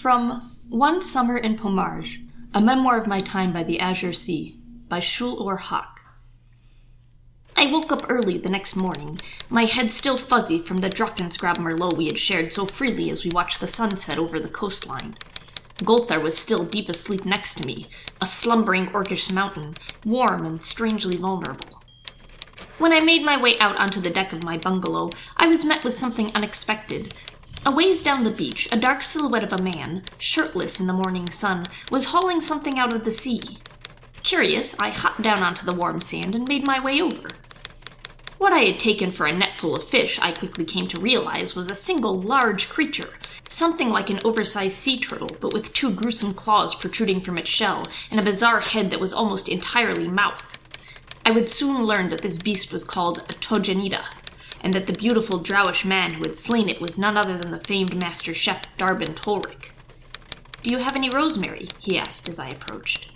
From One Summer in Pomarge, a memoir of my time by the Azure Sea, by Shul Hawk. I woke up early the next morning, my head still fuzzy from the Druckensgrab Merlot we had shared so freely as we watched the sun set over the coastline. Golthar was still deep asleep next to me, a slumbering orcish mountain, warm and strangely vulnerable. When I made my way out onto the deck of my bungalow, I was met with something unexpected. A ways down the beach, a dark silhouette of a man, shirtless in the morning sun, was hauling something out of the sea. Curious, I hopped down onto the warm sand and made my way over. What I had taken for a net full of fish, I quickly came to realize, was a single large creature, something like an oversized sea turtle, but with two gruesome claws protruding from its shell, and a bizarre head that was almost entirely mouth. I would soon learn that this beast was called a Tojanida, and that the beautiful drowish man who had slain it was none other than the famed master chef Dharbin Tolric. "Do you have any rosemary?" he asked as I approached.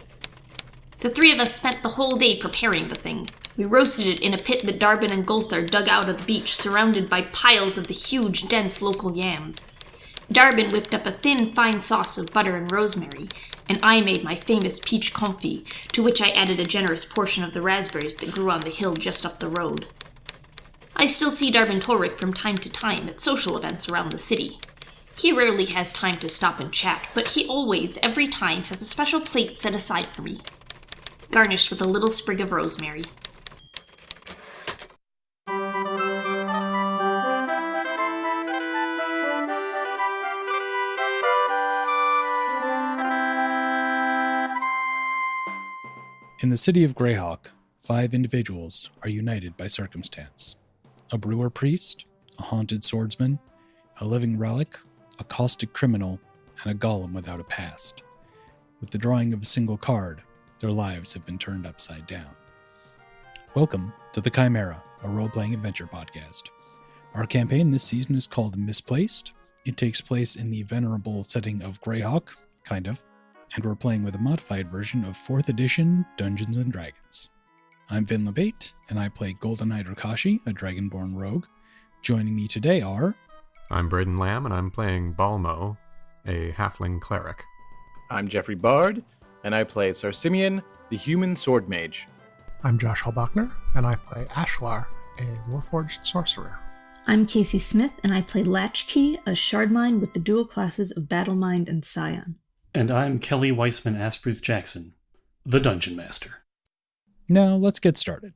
The three of us spent the whole day preparing the thing. We roasted it in a pit that Dharbin and Golthar dug out of the beach, surrounded by piles of the huge, dense local yams. Dharbin whipped up a thin, fine sauce of butter and rosemary, and I made my famous peach confit, to which I added a generous portion of the raspberries that grew on the hill just up the road. I still see Dharbin Tolric from time to time at social events around the city. He rarely has time to stop and chat, but he always, every time, has a special plate set aside for me, garnished with a little sprig of rosemary. In the city of Greyhawk, 5 individuals are united by circumstance. A brewer priest, a haunted swordsman, a living relic, a caustic criminal, and a golem without a past. With the drawing of a single card, their lives have been turned upside down. Welcome to The Chimera, a role-playing adventure podcast. Our campaign this season is called Misplaced. It takes place in the venerable setting of Greyhawk, kind of, and we're playing with a modified version of 4th edition Dungeons & Dragons. I'm Vin LeBate, and I play Golden-Eyed Rikashi, a Dragonborn rogue. Joining me today are... I'm Braden Lamb, and I'm playing Balmo, a halfling cleric. I'm Jeffrey Bard, and I play Sir Simeon, the human sword mage. I'm Josh Hallbachner, and I play Ashlar, a warforged sorcerer. I'm Kacey Smith, and I play Latchkey, a shardmind with the dual classes of Battlemind and Scion. And I'm Kelly Weissman Asbruth Jackson, the Dungeon Master. Now, let's get started.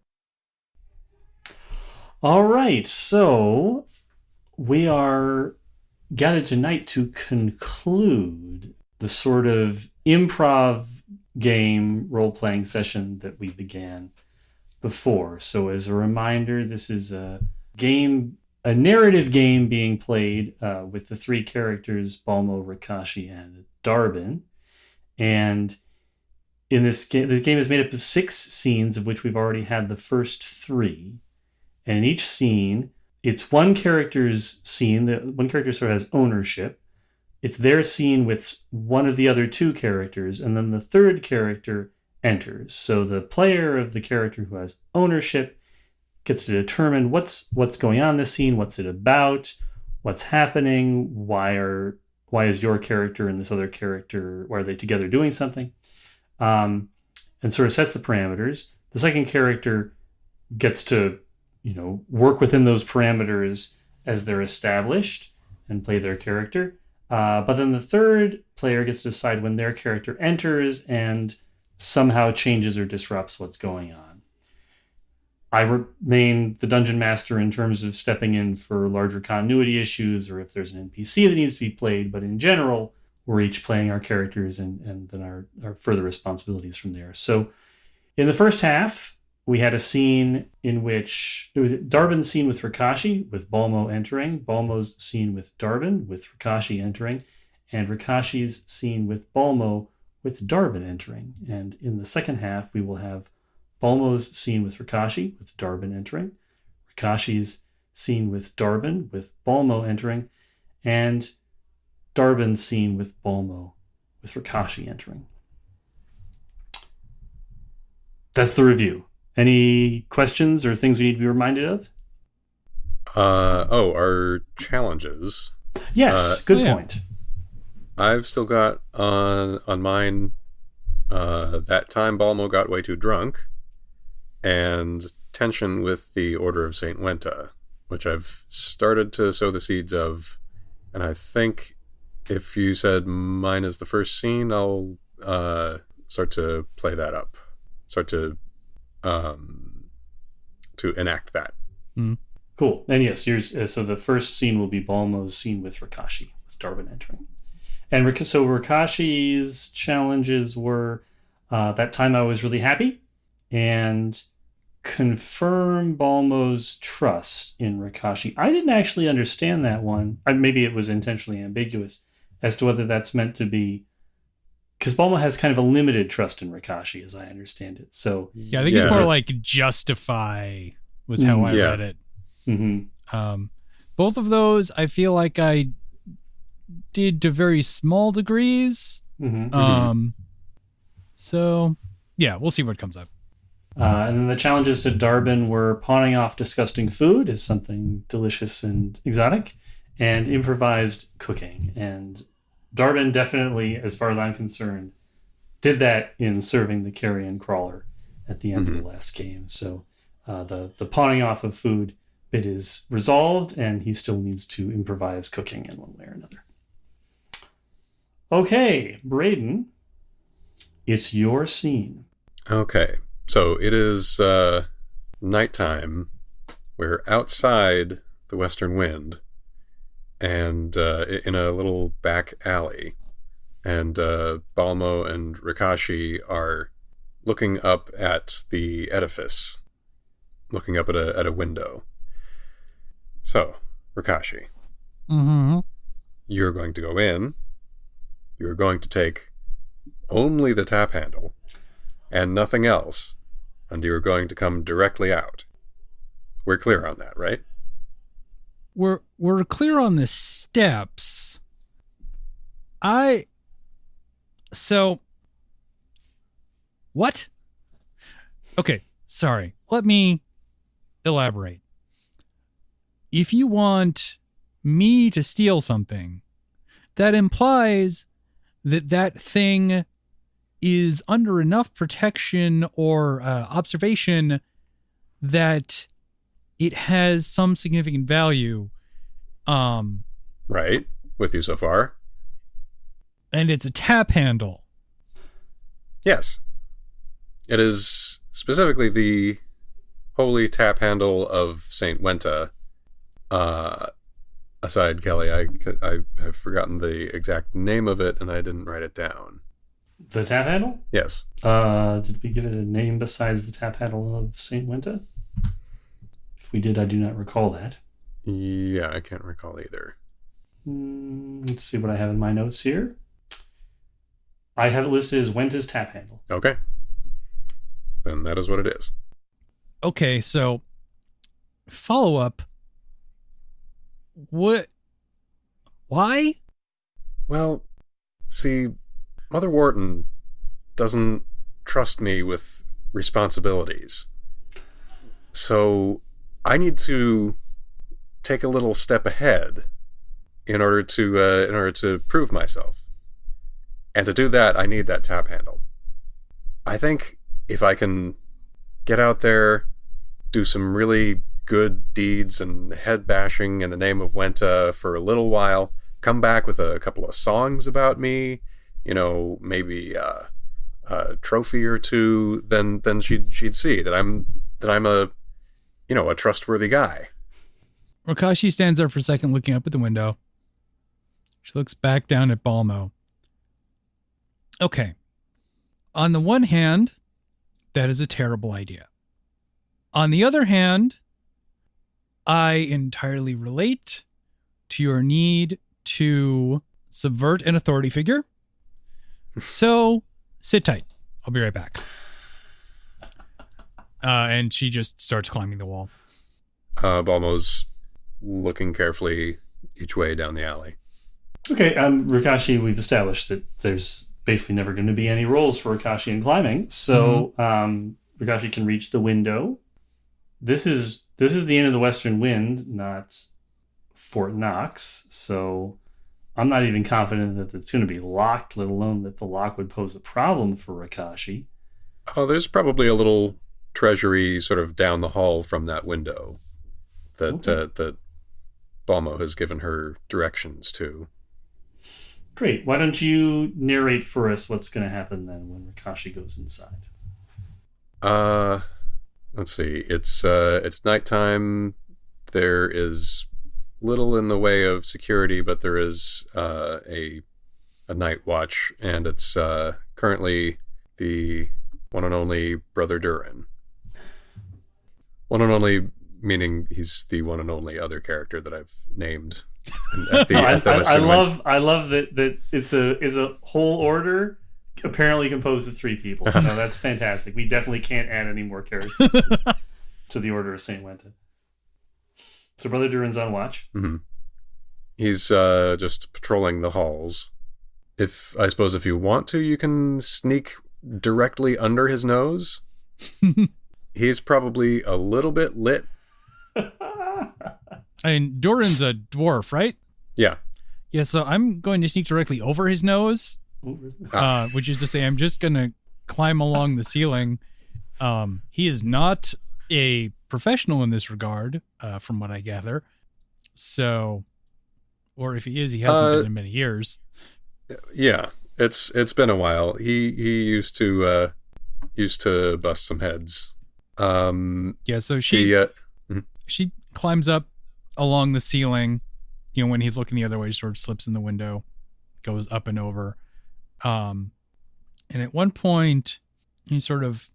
All right, so we are gathered tonight to conclude the sort of improv game role-playing session that we began before. So as a reminder, this is a narrative game being played with the 3 characters, Balmo, Rikashi, and Dharbin. And in this game, the game is made up of 6 scenes, of which we've already had the first 3. And in each scene, it's one character's scene, that one character sort of has ownership. It's their scene with one of the other 2 characters, and then the 3rd character enters. So the player of the character who has ownership gets to determine what's going on in this scene, what's it about, what's happening, why is your character and this other character, why are they together doing something, and sort of sets the parameters. The second character gets to, work within those parameters as they're established and play their character. But then the 3rd player gets to decide when their character enters and somehow changes or disrupts what's going on. I remain the dungeon master in terms of stepping in for larger continuity issues or if there's an NPC that needs to be played. But in general, we're each playing our characters and then our further responsibilities from there. So in the first half, we had a scene in which it was Dharbin's scene with Rikashi, with Balmo entering, Balmo's scene with Dharbin, with Rikashi entering, and Rikashi's scene with Balmo, with Dharbin entering. And in the second half, we will have Balmo's scene with Rikashi, with Dharbin entering, Rikashi's scene with Dharbin, with Balmo entering, and Dharbin's scene with Balmo, with Rikashi entering. That's the review. Any questions or things we need to be reminded of? Our challenges. Yes, good point. I've still got on mine that time Balmo got way too drunk, and tension with the Order of Saint Wenta, which I've started to sow the seeds of, and I think if you said mine is the first scene, I'll start to play that up, start to enact that. Mm. Cool. And yes, yours. So the first scene will be Balmo's scene with Rikashi, with Dharbin entering. And so Rikashi's challenges were that time I was really happy, and confirm Balmo's trust in Rikashi. I didn't actually understand that one. Maybe it was intentionally ambiguous as to whether that's meant to be, because Balmo has kind of a limited trust in Rikashi, as I understand it. So yeah, I think it's more like justify was how I read it. Mm-hmm. Both of those, I feel like I did to very small degrees. Mm-hmm. So yeah, we'll see what comes up. And then the challenges to Dharbin were pawning off disgusting food as something delicious and exotic, and improvised cooking. And Dharbin definitely, as far as I'm concerned, did that in serving the carrion crawler at the end of the last game. So the pawning off of food bit is resolved, and he still needs to improvise cooking in one way or another. Okay, Braden, it's your scene. Okay, so it is nighttime. We're outside the western wind, and in a little back alley, and Balmo and Rikashi are looking up at the edifice, looking up at a window. So, Rikashi, you're going to go in. You're going to take only the tap handle and nothing else, and you're going to come directly out. We're clear on that, right? We're clear on the steps. So what? Okay, sorry. Let me elaborate. If you want me to steal something, that implies that thing is under enough protection or observation that it has some significant value. Right. With you so far. And it's a tap handle. Yes. It is specifically the holy tap handle of Saint Wenta. Aside, Kelly, I have forgotten the exact name of it, and I didn't write it down. The tap handle? Yes. Did we give it a name besides the tap handle of Saint Wenta? If we did, I do not recall that. Yeah, I can't recall either. Let's see what I have in my notes here. I have it listed as Wenta's tap handle. Okay. Then that is what it is. Okay, so follow-up. What? Why? Well, see, Mother Wharton doesn't trust me with responsibilities. So I need to take a little step ahead in order to prove myself. And to do that, I need that tap handle. I think if I can get out there, do some really good deeds and head bashing in the name of Wenta for a little while, come back with a couple of songs about me, maybe a trophy or two, then she'd see that I'm a trustworthy guy. Rikashi stands there for a second, looking up at the window. She looks back down at Balmo. Okay. On the one hand, that is a terrible idea. On the other hand, I entirely relate to your need to subvert an authority figure. So, sit tight. I'll be right back. And she just starts climbing the wall. Balmo's looking carefully each way down the alley. Okay, Rikashi, we've established that there's basically never going to be any rolls for Rikashi in climbing. So, Rikashi can reach the window. This is the end of the Western Wind, not Fort Knox. So I'm not even confident that it's going to be locked, let alone that the lock would pose a problem for Rikashi. Oh, there's probably a little treasury sort of down the hall from that window that that Balmo has given her directions to. Great. Why don't you narrate for us what's going to happen then when Rikashi goes inside? Let's see. It's nighttime. There is little in the way of security, but there is a night watch, and it's currently the one and only Brother Durin. One and only meaning he's the one and only other character that I've named. I love that it's a whole order apparently composed of 3 people. No, that's fantastic. We definitely can't add any more characters to the Order of Saint Wenta. So Brother Durin's on watch. Mm-hmm. He's just patrolling the halls. I suppose if you want to, you can sneak directly under his nose. He's probably a little bit lit. I mean, Durin's a dwarf, right? Yeah. Yeah, so I'm going to sneak directly over his nose, which is to say I'm just going to climb along the ceiling. He is not a professional in this regard, from what I gather. So, or if he is, he hasn't been in many years. Yeah, it's been a while. He used to bust some heads. Yeah, so she climbs up along the ceiling, when he's looking the other way, sort of slips in the window, goes up and over. And at one point, he sort of,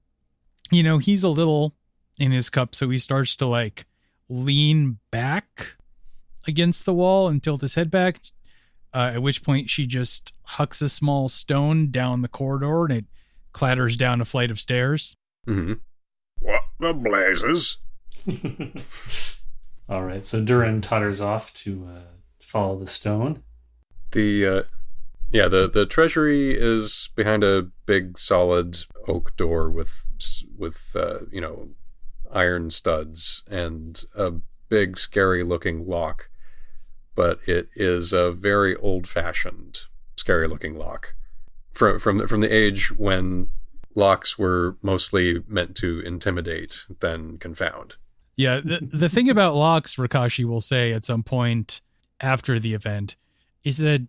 he's a little in his cup, so he starts to lean back against the wall and tilt his head back. At which point she just hucks a small stone down the corridor and it clatters down a flight of stairs. Mm-hmm. What the blazes? All right, so Durin totters off to follow the stone. The treasury is behind a big solid oak door with iron studs and a big scary looking lock, but it is a very old fashioned scary looking lock from the age when locks were mostly meant to intimidate than confound. Yeah, the thing about locks, Rikashi will say at some point after the event, is that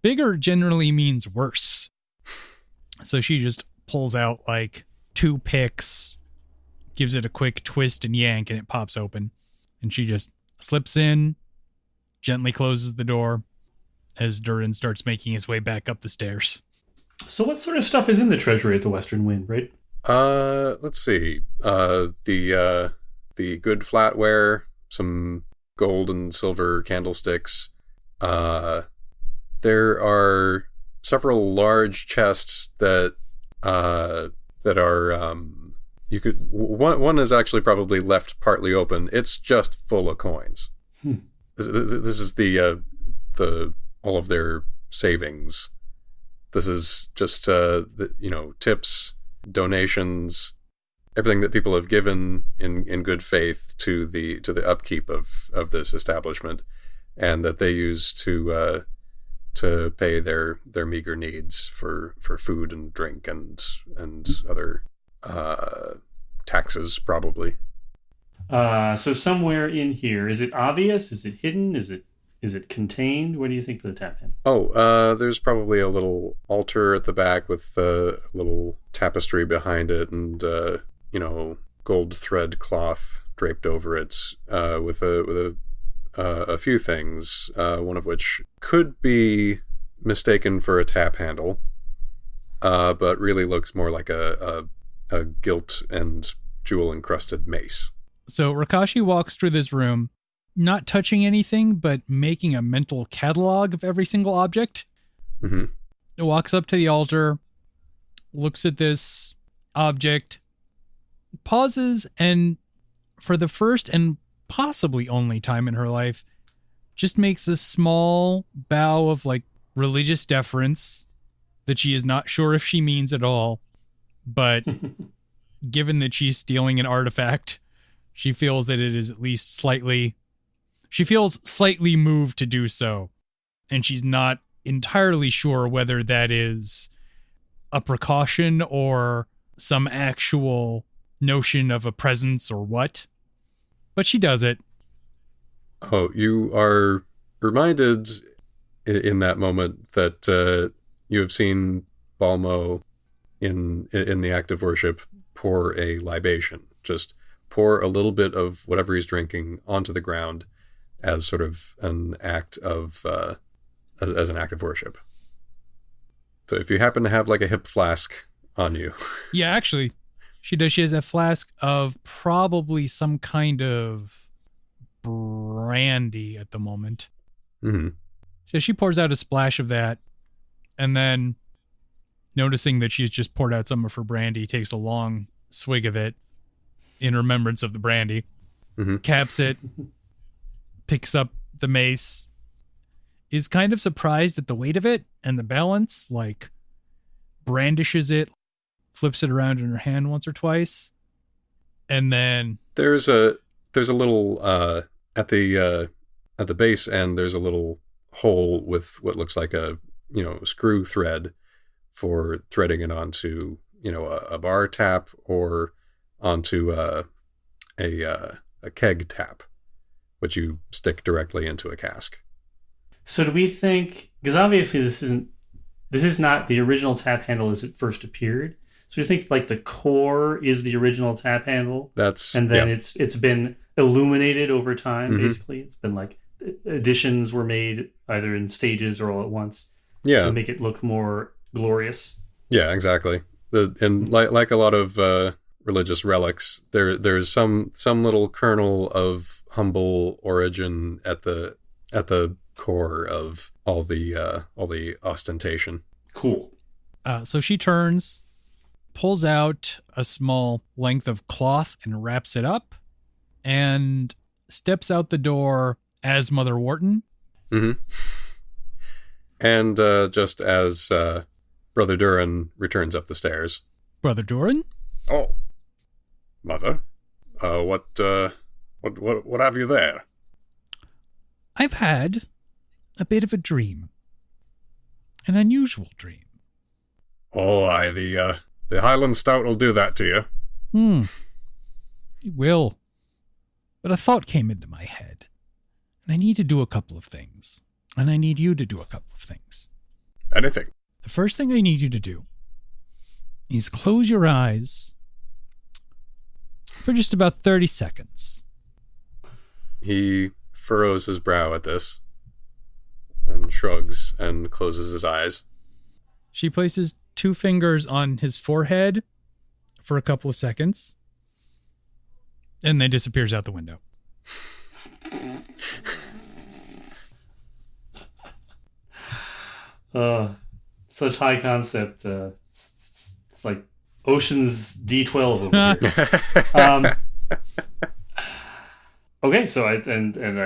bigger generally means worse. So she just pulls out 2 picks, gives it a quick twist and yank, and it pops open. And she just slips in, gently closes the door as Durin starts making his way back up the stairs. So what sort of stuff is in the treasury at the Western Wind, right? Let's see. The good flatware, some gold and silver candlesticks. There are several large chests that are you could one is actually probably left partly open. It's just full of coins. This is the all of their savings. This is just tips, donations, everything that people have given in good faith to the upkeep of this establishment, and that they use to pay their meager needs for food and drink and other taxes, probably. So somewhere in here, is it obvious? Is it hidden? Is it contained? What do you think for the tap handle? Oh, there's probably a little altar at the back with a little tapestry behind it, and gold thread cloth draped over it, with a few things, one of which could be mistaken for a tap handle, but really looks more like a gilt and jewel encrusted mace. So Rikashi walks through this room, not touching anything, but making a mental catalog of every single object. Mm-hmm. It walks up to the altar, looks at this object, pauses, and for the first and possibly only time in her life, just makes a small bow of religious deference that she is not sure if she means at all. But given that she's stealing an artifact, she feels that it is at least slightly moved to do so. and she's not entirely sure whether that is a precaution or some actual notion of a presence or what. But she does it. Oh, you are reminded in that moment that you have seen Balmo in the act of worship pour a libation. Just pour a little bit of whatever he's drinking onto the ground as sort of an act of as an act of worship. So if you happen to have like a hip flask on you. Yeah, actually, she does. She has a flask of probably some kind of brandy at the moment. Mm-hmm. So she pours out a splash of that, and then, noticing that she's just poured out some of her brandy, takes a long swig of it in remembrance of the brandy, caps it, picks up the mace, is kind of surprised at the weight of it and the balance, like brandishes it, flips it around in her hand once or twice, and then there's a little at the base end. There's a little hole with what looks like a screw thread for threading it onto a bar tap or onto a keg tap, which you stick directly into a cask. So do we think, because obviously this is not the original tap handle as it first appeared. So we think like the core is the original tap handle. And then it's been illuminated over time, basically. It's been like additions were made either in stages or all at once to make it look more glorious. Yeah, exactly. And like a lot of religious relics, there's some little kernel of humble origin at the core of all the ostentation. Cool. So she turns, pulls out a small length of cloth and wraps it up, and steps out the door as Mother Wharton. Mm-hmm. And just as Brother Durin returns up the stairs. Brother Durin? Oh, Mother. What have you there? I've had a bit of a dream. An unusual dream. Oh, aye, the Highland Stout will do that to you. It will. But a thought came into my head. And I need to do a couple of things. And I need you to do a couple of things. Anything. The first thing I need you to do is close your eyes for just about 30 seconds. He furrows his brow at this and shrugs and closes his eyes. She places 2 fingers on his forehead for a couple of seconds and then disappears out the window. Such high concept. It's like Ocean's D12 over here. Okay, so I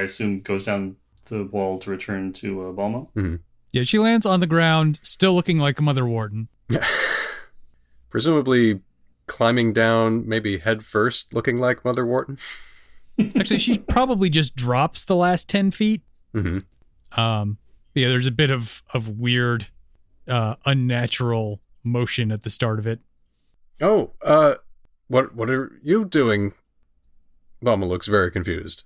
assume goes down the wall to return to Balmo. Mm-hmm. Yeah, she lands on the ground, still looking like a Mother Wharton. Presumably climbing down, maybe head first, looking like Mother Wharton. Actually, she probably just drops the last 10 feet. Mm-hmm. Yeah, there's a bit of weird, unnatural motion at the start of it. Oh, what are you doing? Balmo looks very confused.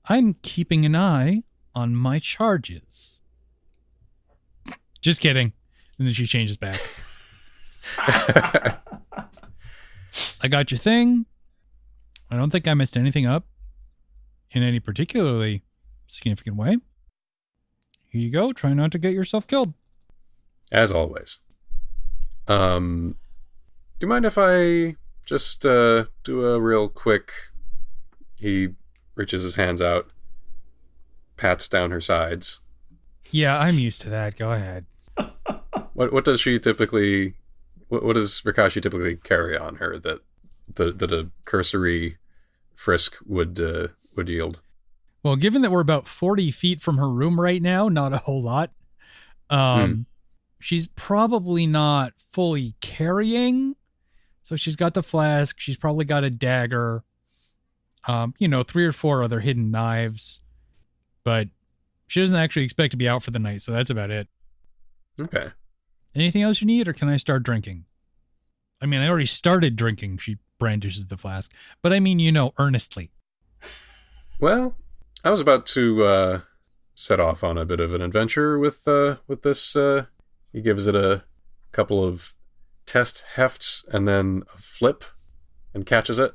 I'm keeping an eye on my charges. Just kidding. And then she changes back. I got your thing. I don't think I messed anything up in any particularly significant way. Here you go. Try not to get yourself killed. As always. Do you mind if I just do a real quick... He reaches his hands out, pats down her sides. Yeah, I'm used to that. Go ahead. What does she typically... What does Rikashi typically carry on her that a cursory frisk would yield? Well, given that we're about 40 feet from her room right now, not a whole lot. She's probably not fully carrying. So she's got the flask. She's probably got a dagger. 3 or 4 other hidden knives. But She doesn't actually expect to be out for the night, so that's about it. Okay. Anything else you need, or can I start drinking? I mean, I already started drinking. She brandishes the flask. But I mean, earnestly. Well, I was about to set off on a bit of an adventure with this. He gives it a couple of test hefts and then a flip and catches it.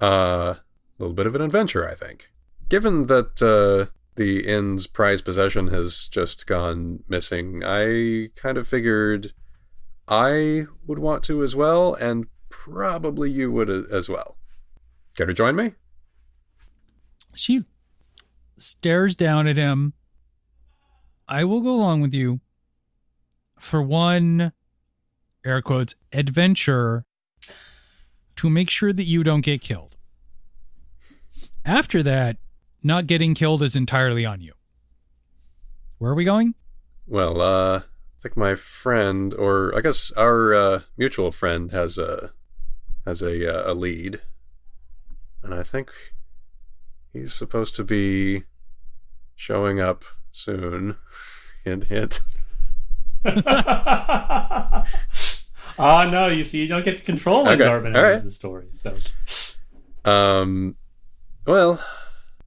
A little bit of an adventure, I think. Given that the inn's prized possession has just gone missing, I kind of figured I would want to as well, and probably you would as well. Care to join me? She stares down at him. I will go along with you for one, air quotes, adventure to make sure that you don't get killed. After that, not getting killed is entirely on you. Where are we going? Well, I think my friend, or I guess our mutual friend, has a lead, and I think he's supposed to be showing up soon. Hint, hint. Oh no! You see, you don't get to control when Dharbin ends the story. So, well,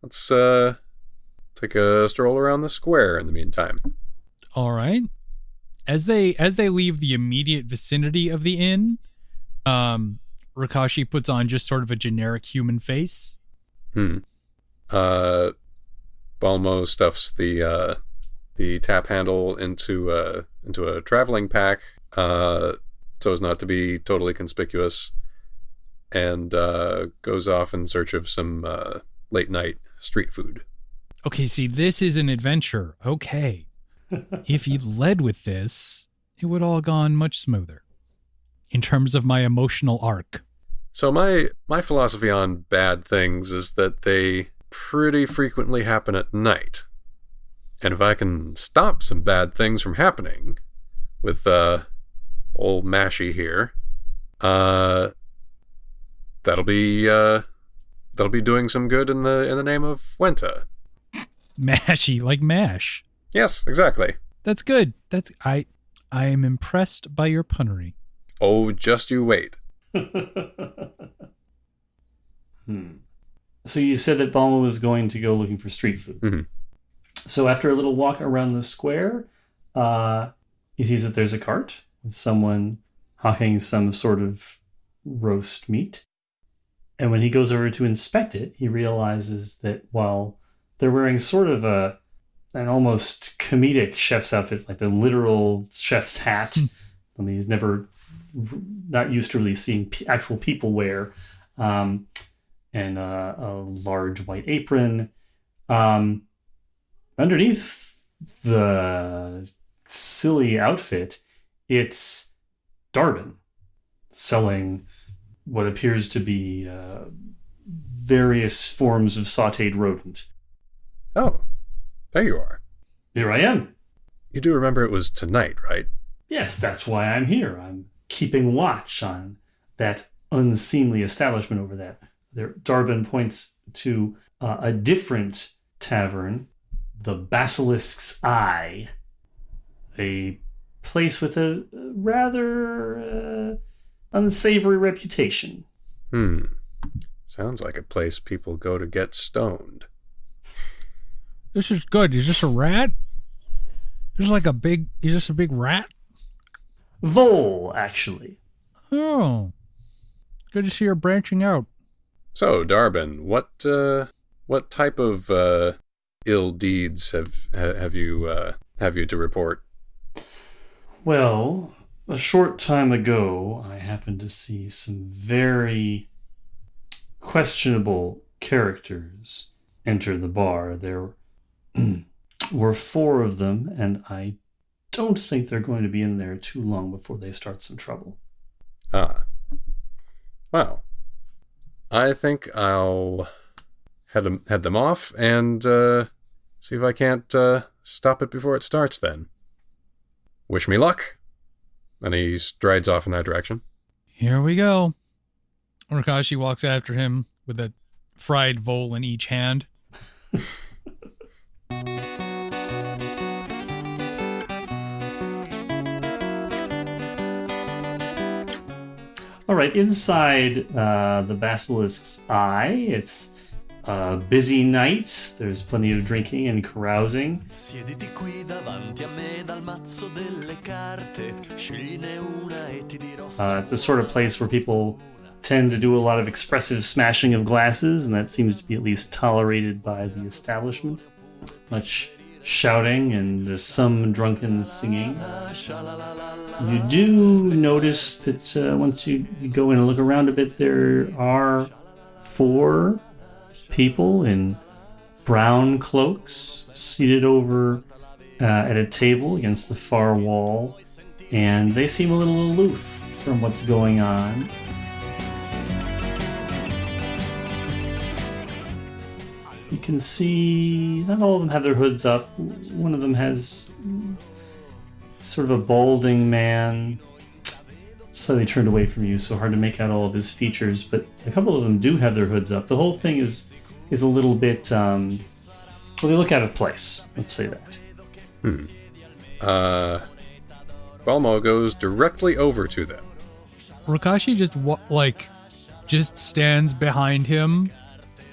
let's take a stroll around the square in the meantime. All right. As they leave the immediate vicinity of the inn, Rikashi puts on just sort of a generic human face. Balmo stuffs the tap handle into a traveling pack, so as not to be totally conspicuous, and goes off in search of some late night street food. Okay, see, this is an adventure. Okay. If he led with this, it would all gone much smoother in terms of my emotional arc. So my philosophy on bad things is that they pretty frequently happen at night. And if I can stop some bad things from happening with old Mashy here, that'll be doing some good in the name of Wenta. Mashy, like mash. Yes, exactly. That's good. I am impressed by your punnery. Oh, just you wait. So you said that Balmo was going to go looking for street food. Mm-hmm. So after a little walk around the square, he sees that there's a cart with someone hawking some sort of roast meat. And when he goes over to inspect it, he realizes that while they're wearing sort of an almost comedic chef's outfit, like the literal chef's hat, I mean, he's not used to really seeing actual people wear, and a large white apron. Underneath the silly outfit, it's Dharbin selling what appears to be various forms of sautéed rodent. Oh, there you are. Here I am. You do remember it was tonight, right? Yes, that's why I'm here. I'm keeping watch on that unseemly establishment over there. Dharbin points to a different tavern, the Basilisk's Eye, a place with a rather unsavory reputation. Sounds like a place people go to get stoned. This is good. Is this a rat? Is this a big rat? Vole, actually. Oh. Good to see her branching out. So, Dharbin, what type of ill deeds have you to report? Well, a short time ago, I happened to see some very questionable characters enter the bar. There were 4 of them, and I don't think they're going to be in there too long before they start some trouble. Well, I think I'll head them off and see if I can't stop it before it starts then. Wish me luck. And he strides off in that direction. Here we go. Rikashi walks after him with a fried vole in each hand. All right, inside the basilisk's eye, it's a busy night. There's plenty of drinking and carousing. Siediti qui davanti a me dal mazzo delle carte, scegliene una e ti dirò. It's a sort of place where people tend to do a lot of expressive smashing of glasses, and that seems to be at least tolerated by the establishment. Much shouting, and there's some drunken singing. You do notice that once you go in and look around a bit, there are 4 people in brown cloaks seated over at a table against the far wall, and they seem a little aloof from what's going on. You can see not all of them have their hoods up. One of them has sort of a balding man, slightly turned away from you, so hard to make out all of his features, but a couple of them do have their hoods up. The whole thing is a little bit, well, they look out of place, let's say that. Balmo goes directly over to them. Rikashi just stands behind him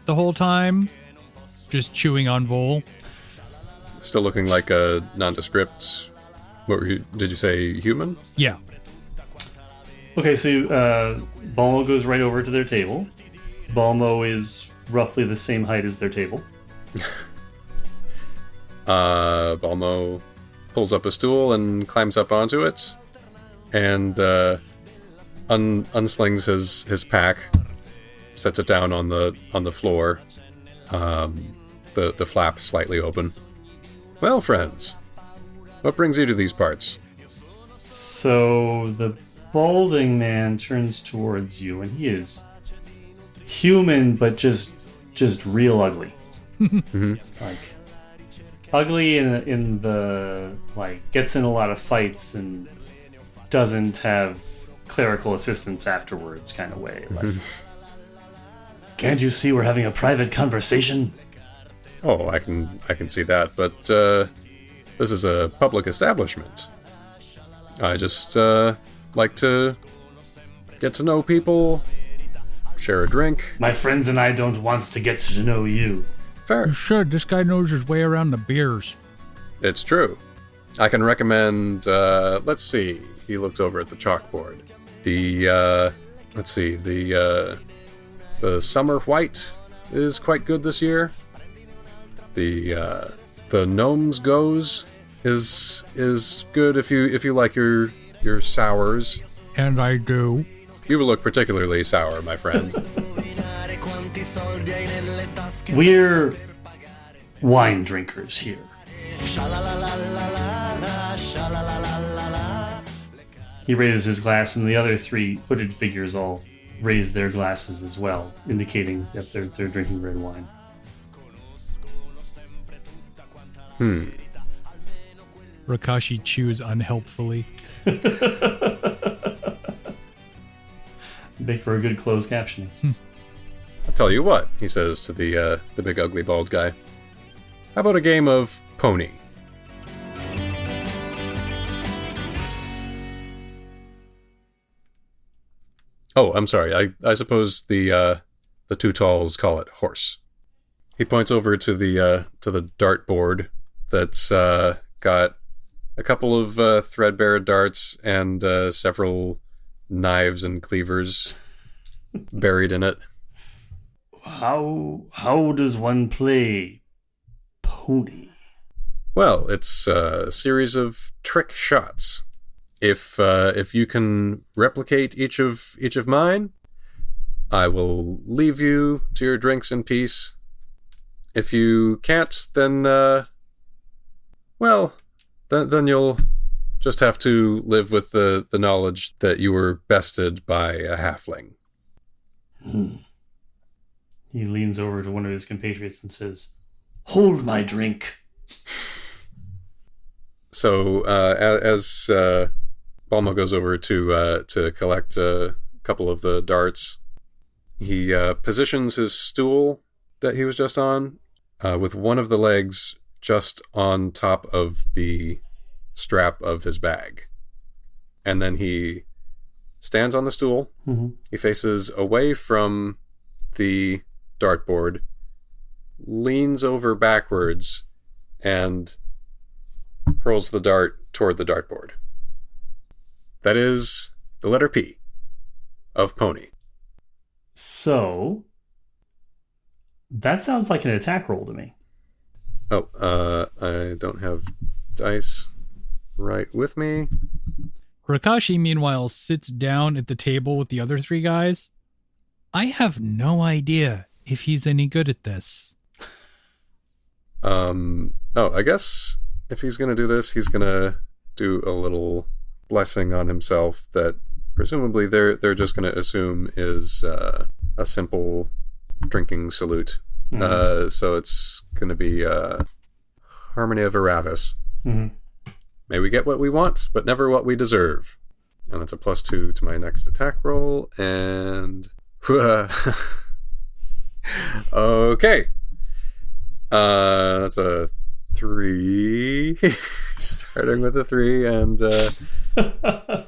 the whole time, just chewing on Vol. Still looking like a nondescript. Did you say human? Yeah. Okay, so Balmo goes right over to their table. Balmo is roughly the same height as their table. Balmo pulls up a stool and climbs up onto it, and unslings his pack, sets it down on the floor, the flap slightly open. Well, friends, what brings you to these parts? So the balding man turns towards you, and he is human, but just real ugly. Mm-hmm. It's like ugly in the like gets in a lot of fights and doesn't have clerical assistance afterwards kind of way. Like, can't you see we're having a private conversation? Oh, I can see that, but this is a public establishment. I just like to get to know people, share a drink. My friends and I don't want to get to know you. Fair. You should. This guy knows his way around the beers. It's true. I can recommend, let's see. He looked over at the chalkboard. The Summer White is quite good this year. The Gnomes Goes is good if you like your sours. And I do. You will look particularly sour, my friend. We're wine drinkers here. He raises his glass, and the other 3 hooded figures all raise their glasses as well, indicating that they're drinking red wine. Rikashi chews unhelpfully. Make for a good closed captioning. I'll tell you what, he says to the big ugly bald guy. How about a game of pony? Oh, I'm sorry. I suppose the 2 talls call it horse. He points over to the dart board that's got a couple of threadbare darts and several knives and cleavers buried in it. How does one play pony? Well, it's a series of trick shots. If you can replicate each of mine, I will leave you to your drinks in peace. If you can't, then then you'll just have to live with the knowledge that you were bested by a halfling. He leans over to one of his compatriots and says, "Hold my drink." So as Balmo goes over to collect a couple of the darts, he positions his stool that he was just on with one of the legs just on top of the strap of his bag. And then he stands on the stool. Mm-hmm. He faces away from the dartboard, leans over backwards, and hurls the dart toward the dartboard. That is the letter P of pony. So, that sounds like an attack roll to me. Oh, I don't have dice right with me. Rikashi, meanwhile, sits down at the table with the other three guys. I have no idea if he's any good at this. I guess if he's going to do this, he's going to do a little blessing on himself that presumably they're just going to assume is a simple drinking salute. Mm-hmm. So it's going to be Harmony of Arathis. Mm-hmm. May we get what we want, but never what we deserve. And that's a +2 to my next attack roll. And okay. That's a 3. Starting with a 3 and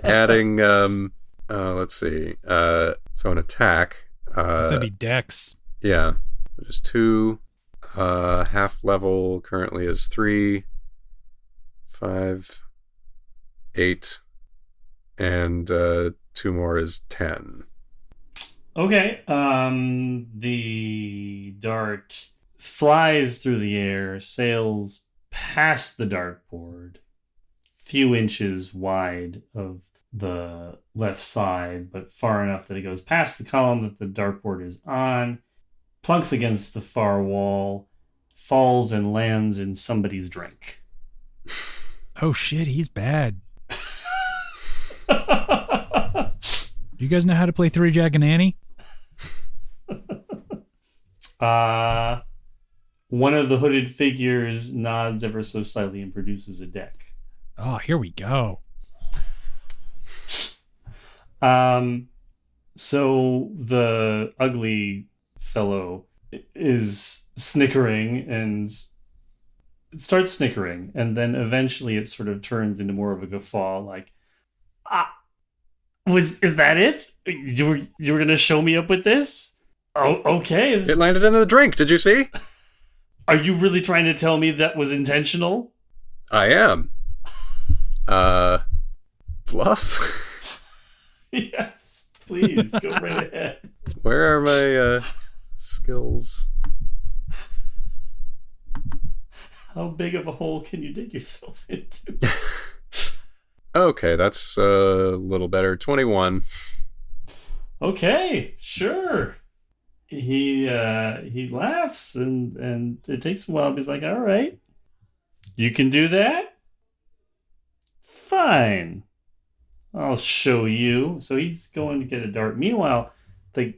adding let's see. So an attack. That'd be Dex. Yeah. Which is 2. Half level currently is 3. 5, 8, and 2 more is 10. Okay. The dart flies through the air, sails past the dartboard, few inches wide of the left side, but far enough that it goes past the column that the dartboard is on, plunks against the far wall, falls and lands in somebody's drink. Oh shit, he's bad. You guys know how to play Three Jack and Annie? One of the hooded figures nods ever so slightly and produces a deck. Oh, here we go. So the ugly fellow is snickering and starts snickering, and then eventually it sort of turns into more of a guffaw, like, is that it? You were gonna show me up with this? Oh, okay. It landed in the drink, did you see? Are you really trying to tell me that was intentional? I am. Bluff? Yes, please, go right ahead. Where are my skills? How big of a hole can you dig yourself into? Okay, that's a little better. 21. Okay, sure. He laughs and it takes a while, but he's like, all right, you can do that? Fine. I'll show you. So he's going to get a dart. Meanwhile, the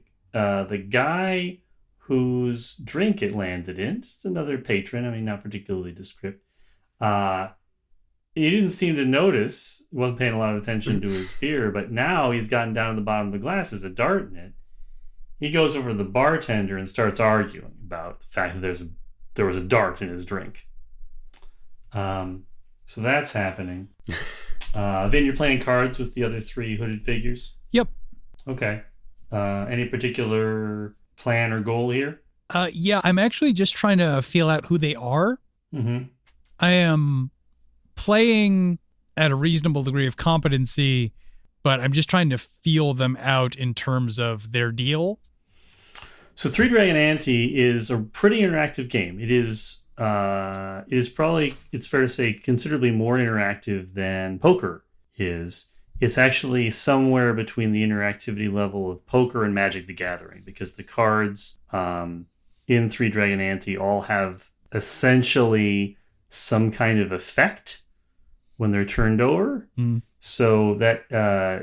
guy whose drink it landed in, just another patron, I mean, not particularly descriptive, he didn't seem to notice, wasn't paying a lot of attention to his beer, but now he's gotten down to the bottom of the glass, there's a dart in it. He goes over to the bartender and starts arguing about the fact that there was a dart in his drink. So that's happening. Vin, you're playing cards with the other 3 hooded figures? Yep. Okay. Any particular plan or goal here? Yeah, I'm actually just trying to feel out who they are. Mm-hmm. I am playing at a reasonable degree of competency, but I'm just trying to feel them out in terms of their deal. So Three Dragon Ante is a pretty interactive game. It is probably, it's fair to say, considerably more interactive than poker is. It's actually somewhere between the interactivity level of poker and Magic the Gathering, because the cards in Three Dragon Ante all have essentially some kind of effect when they're turned over. Mm. So that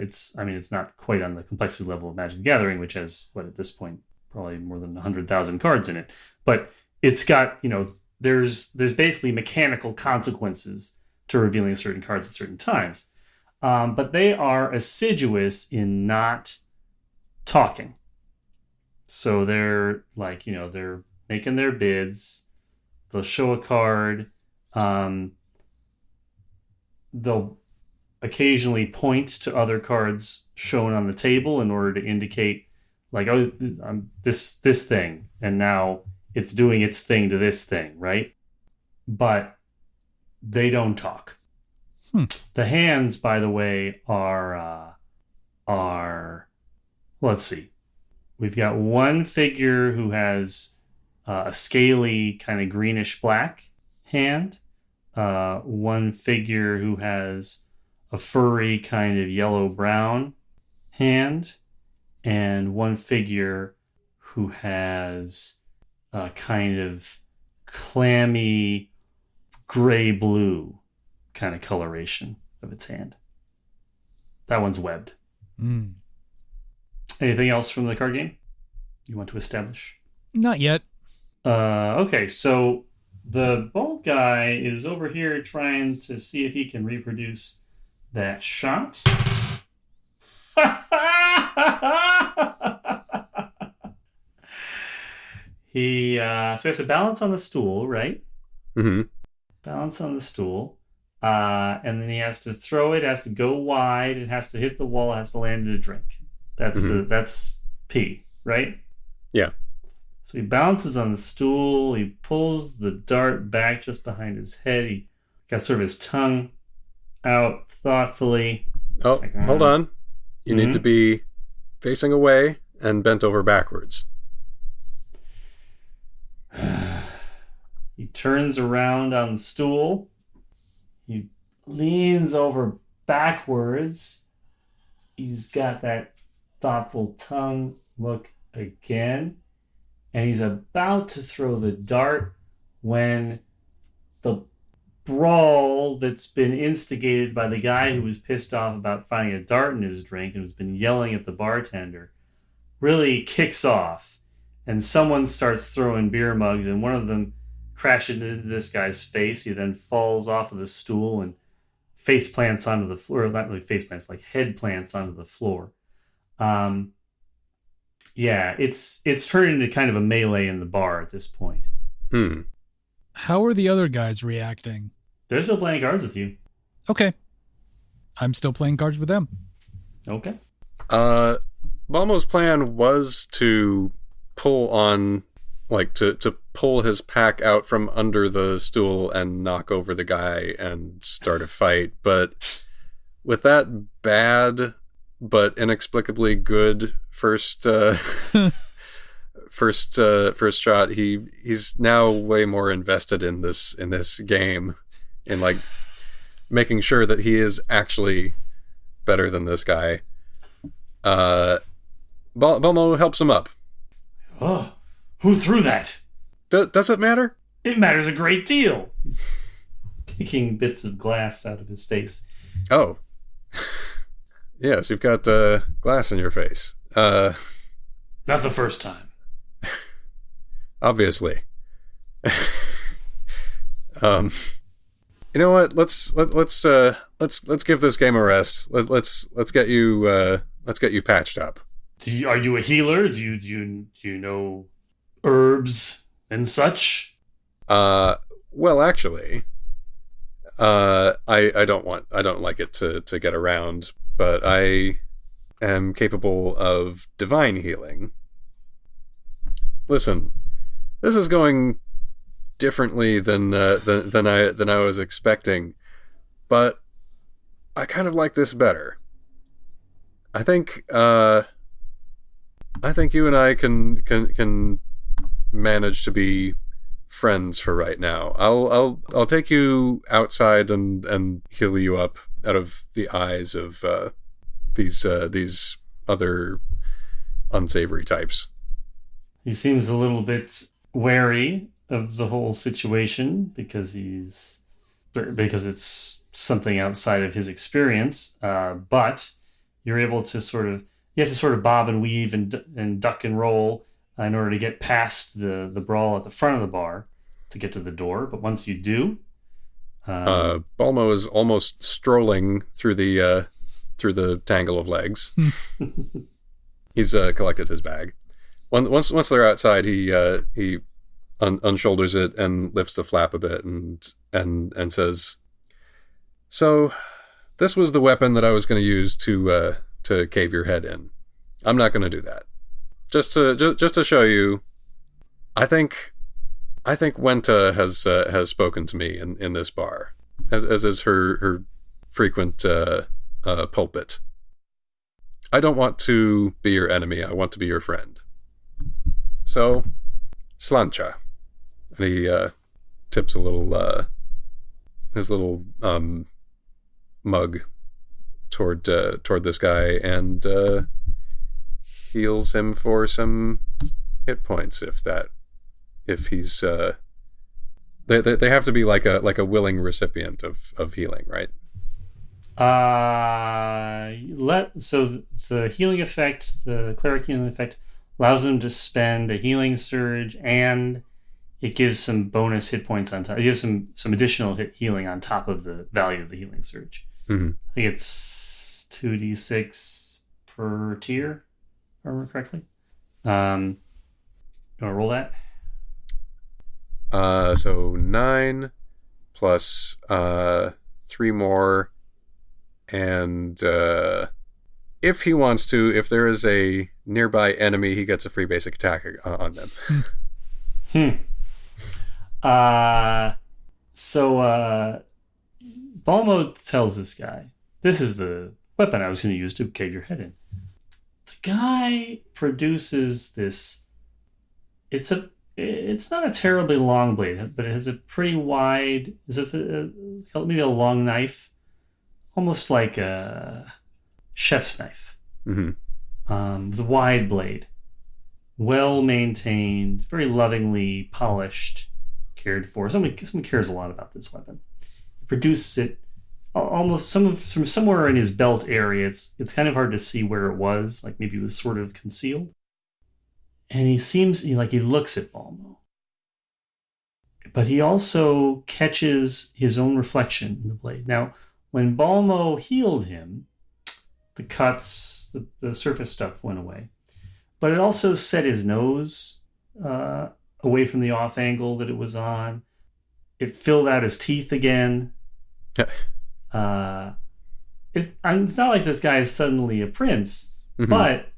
it's not quite on the complexity level of Magic the Gathering, which has, at this point, probably more than 100,000 cards in it. But it's got, there's basically mechanical consequences to revealing certain cards at certain times. But they are assiduous in not talking. So they're like, they're making their bids. They'll show a card. They'll occasionally point to other cards shown on the table in order to indicate, like, oh, this thing, and now it's doing its thing to this thing, right? But they don't talk. The hands, by the way, are let's see. We've got one figure who has a scaly kind of greenish black hand. One figure who has a furry kind of yellow brown hand, and one figure who has a kind of clammy gray blue kind of coloration of its hand. That one's webbed. Anything else from the card game you want to establish? Not yet. Okay, so the bald guy is over here trying to see if he can reproduce that shot. He has to balance on the stool, right? Mm-hmm. Balance on the stool. And then he has to throw it, has to go wide, it has to hit the wall, it has to land in a drink. That's P, right? Yeah. So he balances on the stool, he pulls the dart back just behind his head, he got sort of his tongue out thoughtfully. Oh, hold on. You need to be facing away and bent over backwards. He turns around on the stool. He leans over backwards. He's got that thoughtful tongue look again. And he's about to throw the dart when the brawl that's been instigated by the guy who was pissed off about finding a dart in his drink and who's been yelling at the bartender really kicks off. And someone starts throwing beer mugs, and one of them crashes into this guy's face. He then falls off of the stool and face plants onto the floor. Not really face plants, like head plants onto the floor. Yeah, it's turned into kind of a melee in the bar at this point. How are the other guys reacting? They're still playing cards with you. Okay. I'm still playing cards with them. Okay. Balmo's plan was to pull on, like, to pull his pack out from under the stool and knock over the guy and start a fight. But with that bad but inexplicably good first shot, he's now way more invested in this game, in like making sure that he is actually better than this guy. Balmo helps him up. Oh, who threw that? Does it matter? It matters a great deal. He's picking bits of glass out of his face. Oh. Yes, you've got glass in your face. Not the first time. Obviously. You know what? Let's give this game a rest. Let's get you patched up. Are you a healer? Do you know herbs and such? Well, actually, I don't like it to get around, but I am capable of divine healing. Listen, this is going differently than I was expecting, but I kind of like this better. I think you and I can manage to be friends for right now. I'll take you outside and heal you up out of the eyes of these other unsavory types. He seems a little bit wary of the whole situation because it's something outside of his experience. But you're able to you have to bob and weave and duck and roll in order to get past the brawl at the front of the bar to get to the door. But once you do, Balmo is almost strolling through the tangle of legs. He's collected his bag. Once they're outside, he unshoulders it and lifts the flap a bit and says, "So, this was the weapon that I was going to use to cave your head in. I'm not going to do that. Just to show you, I think Wenta has spoken to me in this bar, as is her frequent pulpit. I don't want to be your enemy. I want to be your friend. So, slancha. And he tips a little his little mug toward this guy and heals him for some hit points if he's they have to be like a willing recipient of healing, right? So the healing effect, the cleric healing effect, allows them to spend a healing surge, and it gives some bonus hit points on top. It gives some additional healing on top of the value of the healing surge. Mm-hmm. I think it's 2d6 per tier, if I remember correctly. You want to roll that? So 9 plus 3 more, and if he wants to, if there is a nearby enemy, he gets a free basic attack on them. So Balmo tells this guy, this is the weapon I was going to use to cave your head in. The guy produces this. It's not a terribly long blade, but it has a pretty wide. Is it maybe a long knife, almost like a chef's knife. Mm-hmm. The wide blade, well maintained, very lovingly polished, cared for. Someone cares a lot about this weapon. He produces it almost from somewhere in his belt area. It's kind of hard to see where it was. Like maybe it was sort of concealed. And he looks at Balmo. But he also catches his own reflection in the blade. Now, when Balmo healed him, the cuts, the surface stuff went away. But it also set his nose away from the off angle that it was on. It filled out his teeth again. It's not like this guy is suddenly a prince, mm-hmm. but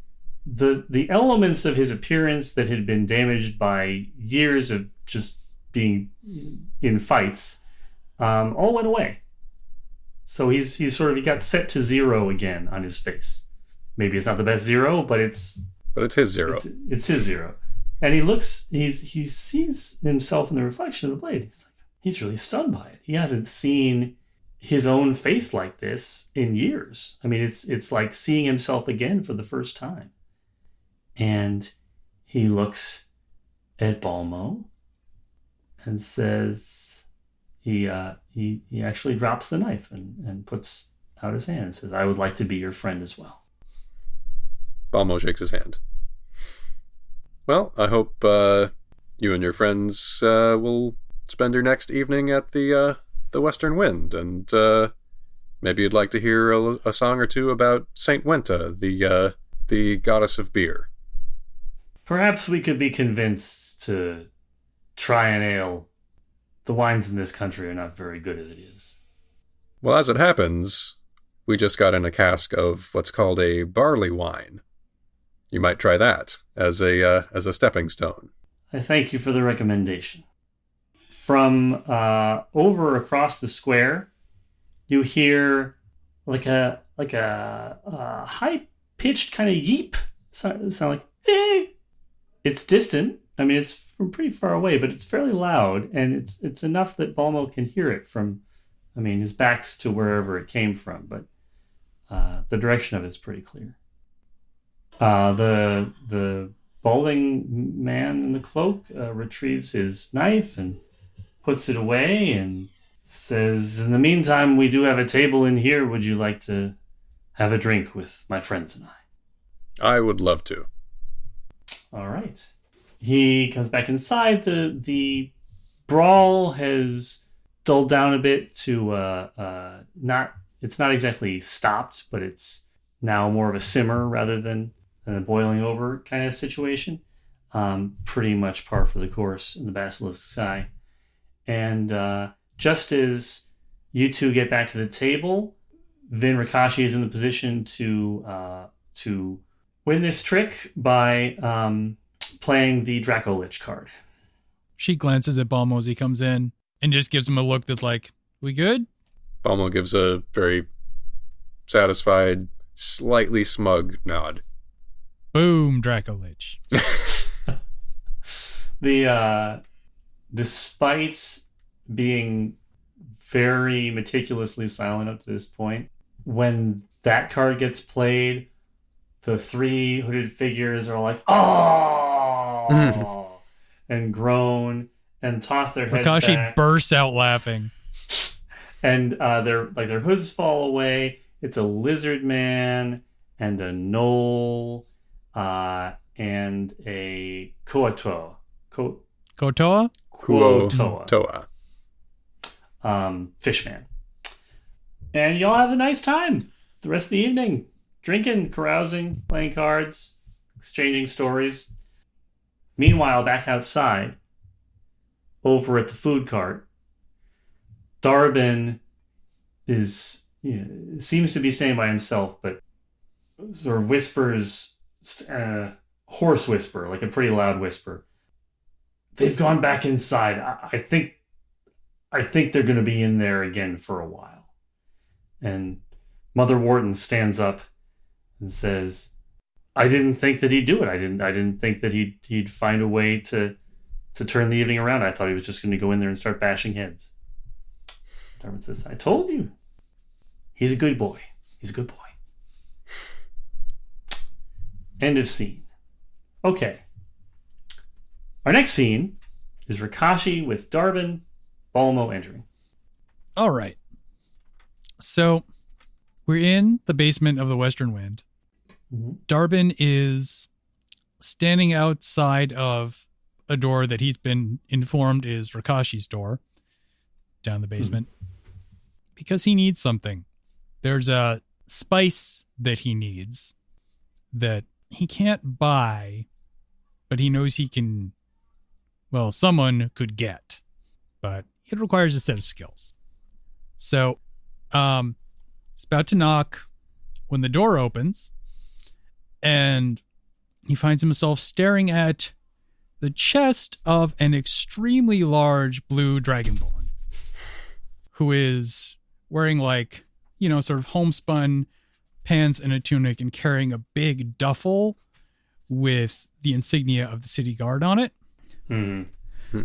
the elements of his appearance that had been damaged by years of just being in fights all went away. So he got set to 0 again on his face. Maybe it's not the best 0, but it's his 0. It's his 0. And he sees himself in the reflection of the blade. He's really stunned by it. He hasn't seen his own face like this in years. I mean, it's like seeing himself again for the first time. And he looks at Balmo and says, he actually drops the knife and puts out his hand and says, I would like to be your friend as well. Balmo shakes his hand. Well, I hope you and your friends will spend your next evening at the Western Wind, and maybe you'd like to hear a song or two about Saint Wenta, the goddess of beer. Perhaps we could be convinced to try an ale. The wines in this country are not very good as it is. Well, as it happens, we just got in a cask of what's called a barley wine. You might try that as a stepping stone. I thank you for the recommendation. From over across the square, you hear like a high pitched kind of yeep sound like hey. It's distant. I mean, it's from pretty far away, but it's fairly loud, and it's enough that Balmo can hear it from. I mean, his back's to wherever it came from, but the direction of it's pretty clear. The balding man in the cloak retrieves his knife and puts it away and says, in the meantime, we do have a table in here. Would you like to have a drink with my friends and I? I would love to. All right. He comes back inside. The brawl has dulled down a bit to it's not exactly stopped, but it's now more of a simmer rather than a boiling over kind of situation. Pretty much par for the course in the Basilisk's eye. And just as you two get back to the table, then Rikashi is in the position to win this trick by playing the Draco Lich card. She glances at Balmo as he comes in and just gives him a look that's like, we good? Balmo gives a very satisfied, slightly smug nod. Boom, Draco Lich. Despite being very meticulously silent up to this point, when that card gets played, the three hooded figures are all like, oh, and groan and toss their heads Rikashi back. bursts out laughing. And their hoods fall away. It's a lizard man and a gnoll and a Koatoa. Kotoa? Kuotoa. Fishman. And y'all have a nice time the rest of the evening. Drinking, carousing, playing cards, exchanging stories. Meanwhile, back outside, over at the food cart, Dharbin seems to be staying by himself, but sort of whispers, hoarse whisper, like a pretty loud whisper. They've gone back inside. I think they're going to be in there again for a while. And Mother Wharton stands up and says, I didn't think that he'd do it. I didn't think that he'd find a way to turn the evening around. I thought he was just going to go in there and start bashing heads. Dharbin says, I told you. He's a good boy. He's a good boy. End of scene. Okay. Our next scene is Rikashi with Dharbin, Balmo entering. All right. So we're in the basement of the Western Wind. Mm-hmm. Dharbin is standing outside of a door that he's been informed is Rikashi's door down the basement because he needs something. There's a spice that he needs that he can't buy, but he knows he can, well, someone could get, but it requires a set of skills. So, he's about to knock when the door opens and he finds himself staring at the chest of an extremely large blue dragonborn who is wearing sort of homespun pants and a tunic and carrying a big duffel with the insignia of the city guard on it. Mm-hmm.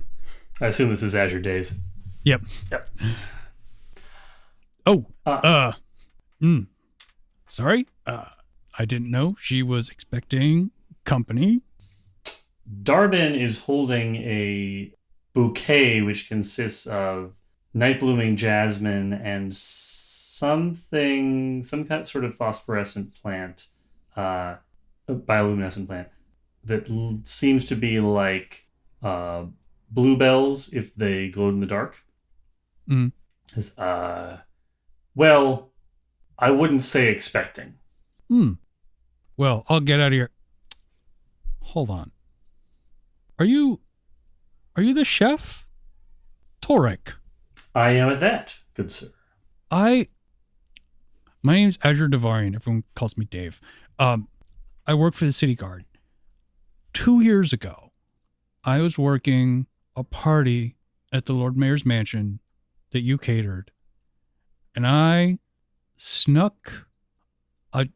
I assume this is Azure Dave. Yep. Oh, sorry. I didn't know she was expecting company. Dharbin is holding a bouquet which consists of night blooming jasmine and some kind of sort of phosphorescent plant, bioluminescent plant that seems to be like bluebells if they glowed in the dark. Mm. Well, I wouldn't say expecting. Well, I'll get out of here. Hold on. Are you the chef? Torek. I am at that, good sir. My name's Azure Devarian. Everyone calls me Dave. I work for the city guard. 2 years ago, I was working a party at the Lord Mayor's mansion that you catered, and I snuck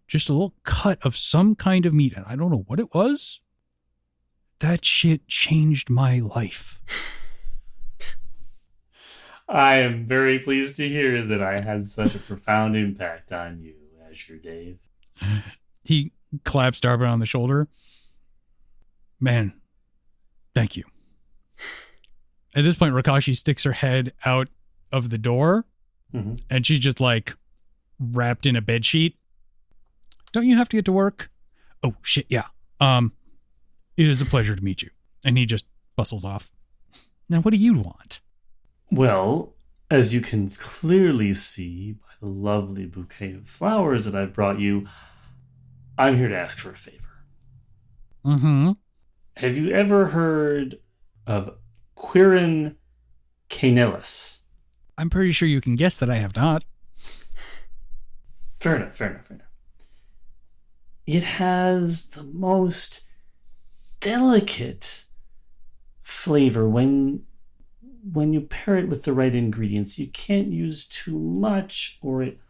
just a little cut of some kind of meat, and I don't know what it was. That shit changed my life. I am very pleased to hear that I had such a profound impact on you, Azure Dave. He claps Dharbin on the shoulder. Man, thank you. At this point, Rikashi sticks her head out of the door, and she's just wrapped in a bedsheet. Don't you have to get to work? Oh, shit, yeah. It is a pleasure to meet you. And he just bustles off. Now, what do you want? Well, as you can clearly see by the lovely bouquet of flowers that I've brought you, I'm here to ask for a favor. Mm-hmm. Have you ever heard of Quirin Canelis? I'm pretty sure you can guess that I have not. Fair enough. It has the most delicate flavor when you pair it with the right ingredients. You can't use too much or it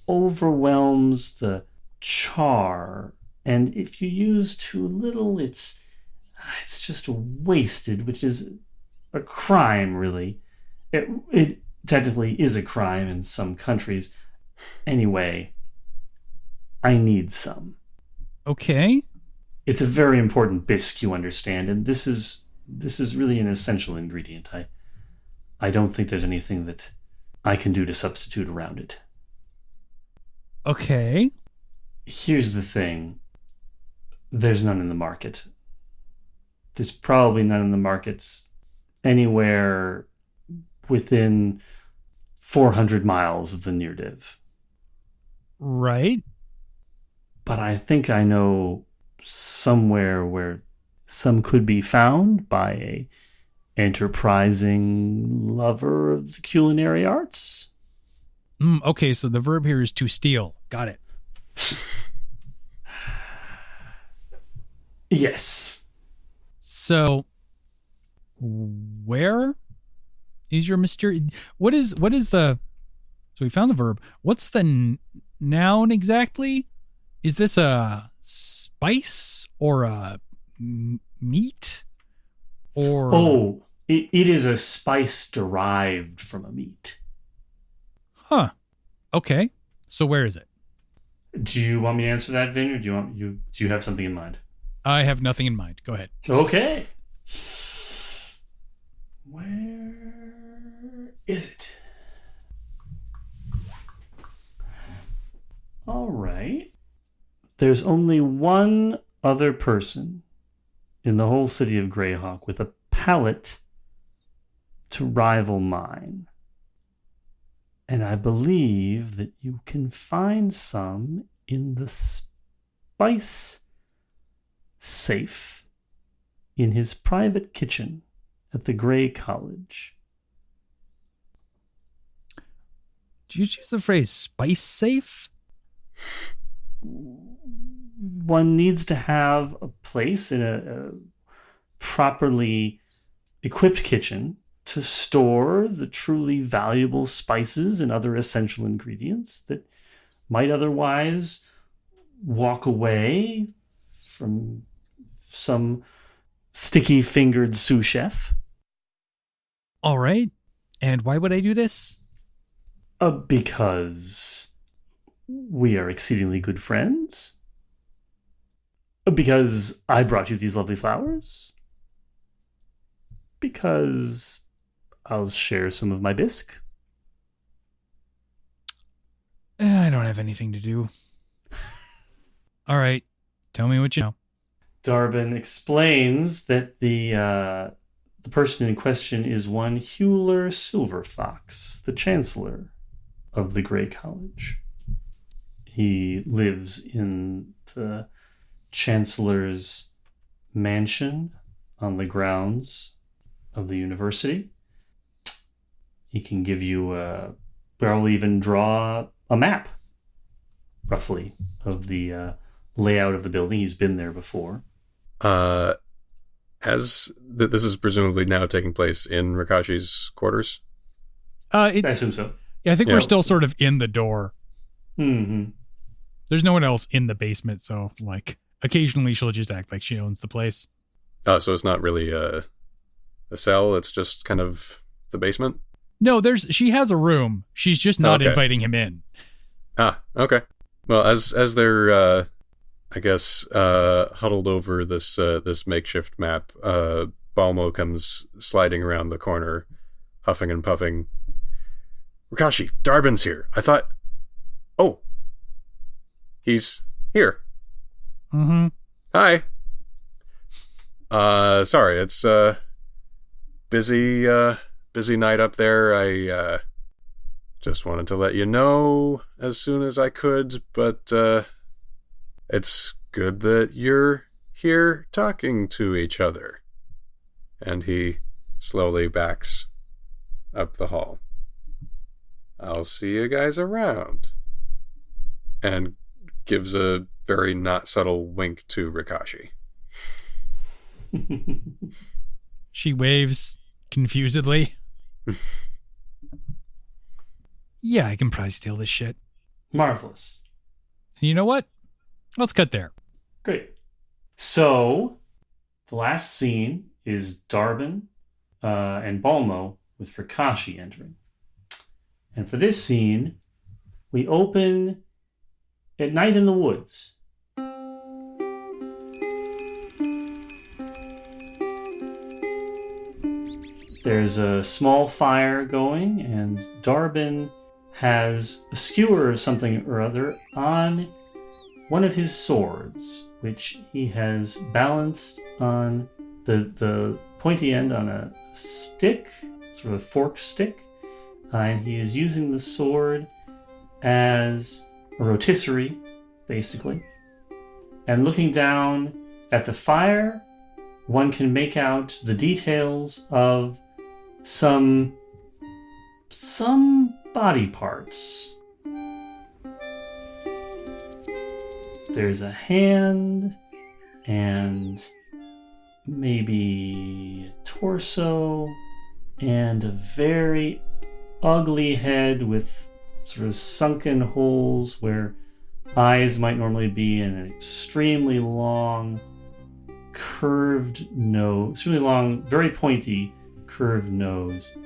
overwhelms the char. And if you use too little, it's just wasted, which is a crime, really. It technically is a crime in some countries. Anyway, I need some. Okay. It's a very important bisque, you understand, and this is really an essential ingredient. I don't think there's anything that I can do to substitute around it. Okay. Here's the thing. There's none in the market. There's probably none in the markets anywhere within 400 miles of the near div. Right. But I think I know somewhere where some could be found by a enterprising lover of the culinary arts. Okay, so the verb here is to steal. Got it. Yes. So, where is your mysterious... What is the... So we found the verb. What's the noun exactly? Is this a spice or a meat? Or... Oh, it is a spice derived from a meat. Huh. Okay. So where is it? Do you want me to answer that, Vin, or do you have something in mind? I have nothing in mind. Go ahead. Okay. Where is it? All right. There's only one other person in the whole city of Greyhawk with a palate to rival mine. And I believe that you can find some in the spice safe in his private kitchen at the Grey College. Did you choose the phrase spice safe? One needs to have a place in a properly equipped kitchen to store the truly valuable spices and other essential ingredients that might otherwise walk away from some sticky-fingered sous chef. All right. And why would I do this? Because we are exceedingly good friends. Because I brought you these lovely flowers. Because I'll share some of my bisque. I don't have anything to do. All right. Tell me what you know. Dharbin explains that the person in question is one Hewler Silverfox, the chancellor of the Grey College. He lives in the chancellor's mansion on the grounds of the university. He can give you probably even draw a map, roughly, of the layout of the building. He's been there before. This is presumably now taking place in Rikashi's quarters? I assume so. Yeah, I think we're still sort of in the door. Mm-hmm. There's no one else in the basement, so, like, occasionally she'll just act like she owns the place. Oh, so it's not really a cell, it's just kind of the basement? No, she has a room. She's just not inviting him in. Ah, okay. Well, as they're, I guess, huddled over this makeshift map, Balmo comes sliding around the corner, huffing and puffing. Rikashi, Dharbin's here. I thought... Oh. He's here. Mm-hmm. Hi. Sorry, it's, busy night up there. I, just wanted to let you know as soon as I could, but, it's good that you're here talking to each other. And he slowly backs up the hall. I'll see you guys around. and gives a very not subtle wink to Rikashi. She waves confusedly. Yeah, I can probably steal this shit. Marvelous. And you know what? Let's cut there. Great. So, the last scene is Dharbin and Balmo with Rikashi entering. And for this scene, we open at night in the woods. There's a small fire going, and Dharbin has a skewer or something or other on one of his swords, which he has balanced on the pointy end on a stick, sort of a forked stick, and he is using the sword as a rotisserie, basically. And looking down at the fire, one can make out the details of some body parts. There's a hand and maybe a torso and a very ugly head with sort of sunken holes where eyes might normally be, and an extremely long curved nose, extremely long, very pointy curved nose.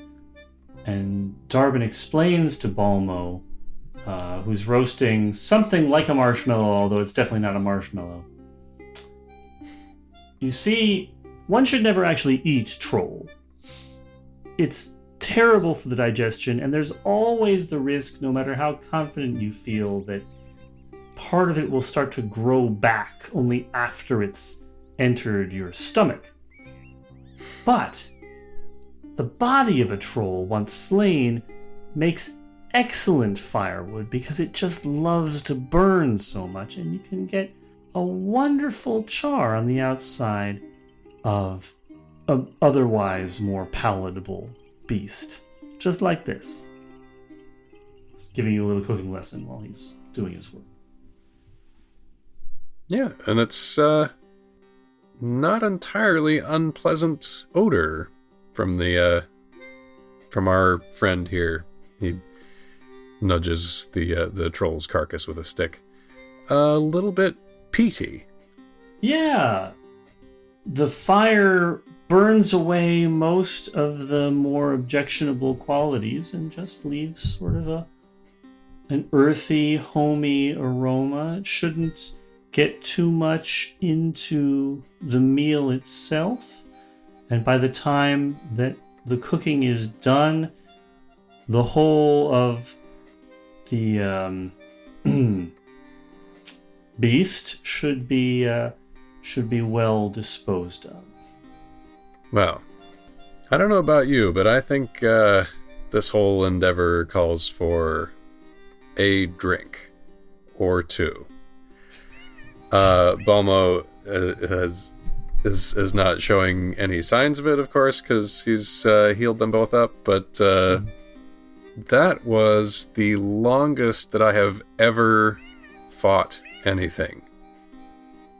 And Dharbin explains to Balmo, who's roasting something like a marshmallow, although it's definitely not a marshmallow. You see, one should never actually eat troll. It's terrible for the digestion, and there's always the risk, no matter how confident you feel, that part of it will start to grow back only after it's entered your stomach. But the body of a troll, once slain, makes excellent firewood because it just loves to burn so much, and you can get a wonderful char on the outside of an otherwise more palatable beast. Just like this. He's giving you a little cooking lesson while he's doing his work. Yeah, and it's not entirely unpleasant odor from our friend here. He nudges the troll's carcass with a stick. A little bit peaty. Yeah. The fire burns away most of the more objectionable qualities and just leaves sort of an earthy, homey aroma. It shouldn't get too much into the meal itself. And by the time that the cooking is done, the whole of the beast should be well disposed of. Well, I don't know about you, but I think this whole endeavor calls for a drink or two. Balmo is not showing any signs of it, of course, because he's healed them both up, but that was the longest that I have ever fought anything.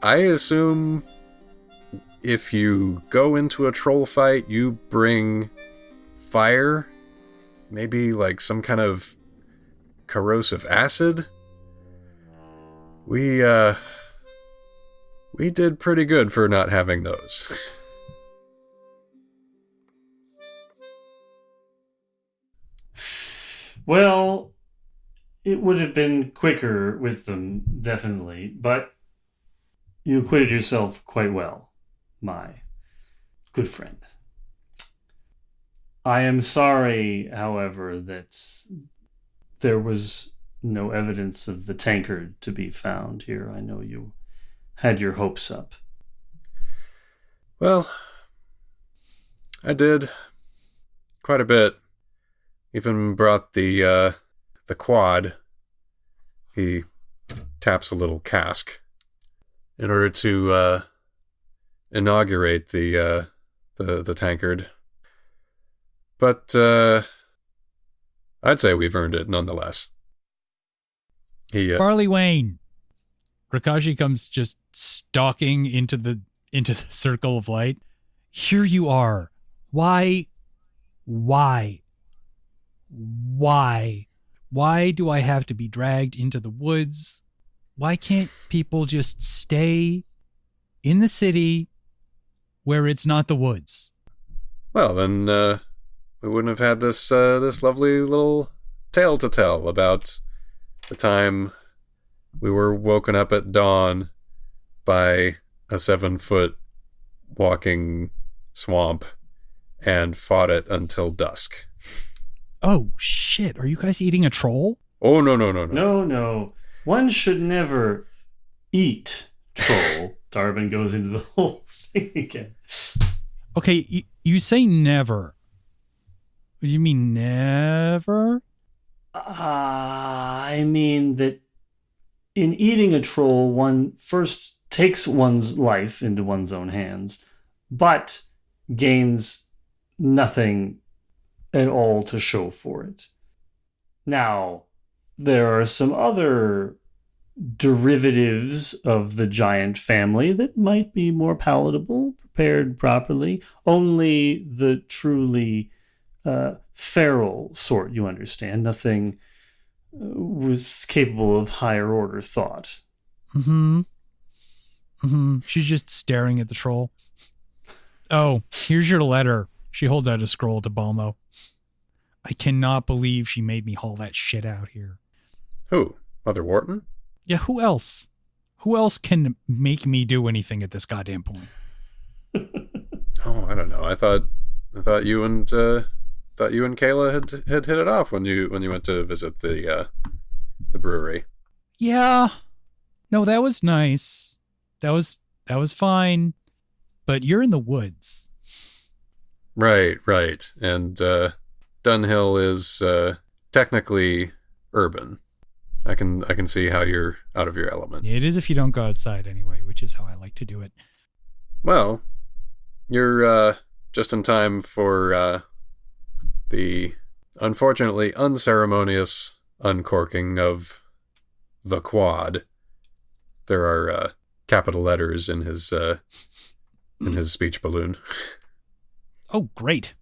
I assume if you go into a troll fight, you bring fire, maybe like some kind of corrosive acid. We did pretty good for not having those. Well, it would have been quicker with them, definitely, but you acquitted yourself quite well, my good friend. I am sorry, however, that there was no evidence of the tankard to be found here. I know you had your hopes up. Well, I did quite a bit. Even brought the quad. He taps a little cask in order to inaugurate the tankard. But I'd say we've earned it nonetheless. He Barley Wayne. Rikashi comes just stalking into the circle of light. Here you are. Why do I have to be dragged into the woods? Why can't people just stay in the city where it's not the woods? Well, then we wouldn't have had this lovely little tale to tell about the time we were woken up at dawn by a 7-foot walking swamp and fought it until dusk. Oh, shit. Are you guys eating a troll? Oh, no. No. One should never eat troll. Dharbin goes into the whole thing again. Okay, you say never. What do you mean never? I mean that in eating a troll, one first takes one's life into one's own hands, but gains nothing at all to show for it. Now, there are some other derivatives of the giant family that might be more palatable, prepared properly. Only the truly feral sort, you understand. Nothing was capable of higher order thought. She's just staring at the troll. Oh, here's your letter. She holds out a scroll to Balmo. I cannot believe she made me haul that shit out here. Who? Mother Wharton? Yeah, who else? Who else can make me do anything at this goddamn point? Oh, I don't know. I thought you and Kayla had hit it off when you went to visit the brewery. Yeah. No, that was nice. That was fine. But you're in the woods. Right. And Dunhill is technically urban. I can see how you're out of your element. It is if you don't go outside anyway, which is how I like to do it. Well, you're just in time for the unfortunately unceremonious uncorking of the quad. There are capital letters in his speech balloon. Oh, great.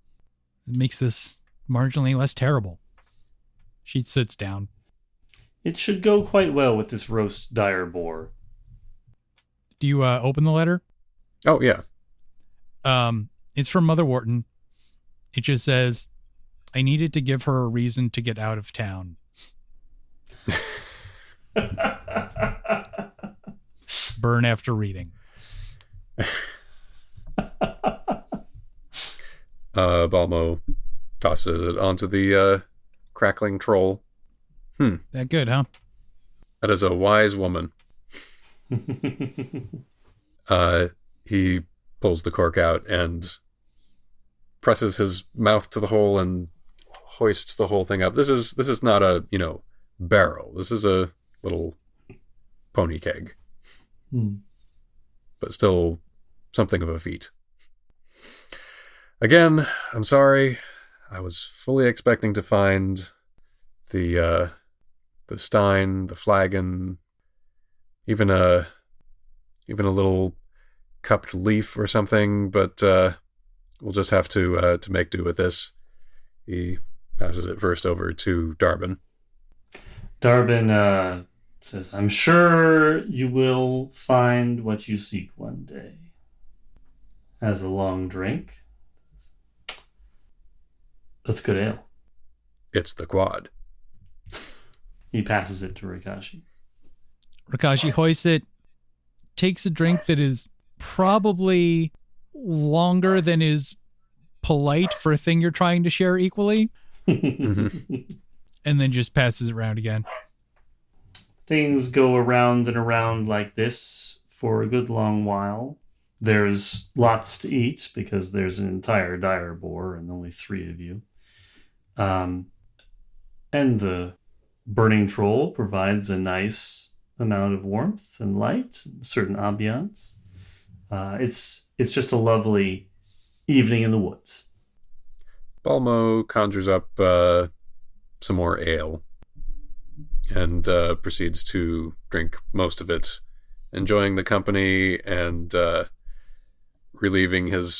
It makes this marginally less terrible. She sits down. It should go quite well with this roast dire boar. Do you open the letter? Oh, yeah. It's from Mother Wharton. It just says, I needed to give her a reason to get out of town. Burn after reading. Balmo tosses it onto the crackling troll. That good, huh? That is a wise woman. He pulls the cork out and presses his mouth to the hole and hoists the whole thing up. This is not a, barrel. This is a little pony keg. But still something of a feat. Again, I'm sorry. I was fully expecting to find the stein, the flagon, even a little cupped leaf or something, but we'll just have to make do with this. He passes it first over to Dharbin. Dharbin says, I'm sure you will find what you seek one day. Has a long drink. That's good ale. It's the quad. He passes it to Rikashi. Rikashi hoists it, takes a drink that is probably longer than is polite for a thing you're trying to share equally, and then just passes it around again. Things go around and around like this for a good long while. There's lots to eat because there's an entire dire boar and only 3 of you. And the burning troll provides a nice amount of warmth and light, and a certain ambiance. It's just a lovely evening in the woods. Balmo conjures up some more ale. and proceeds to drink most of it, enjoying the company and relieving his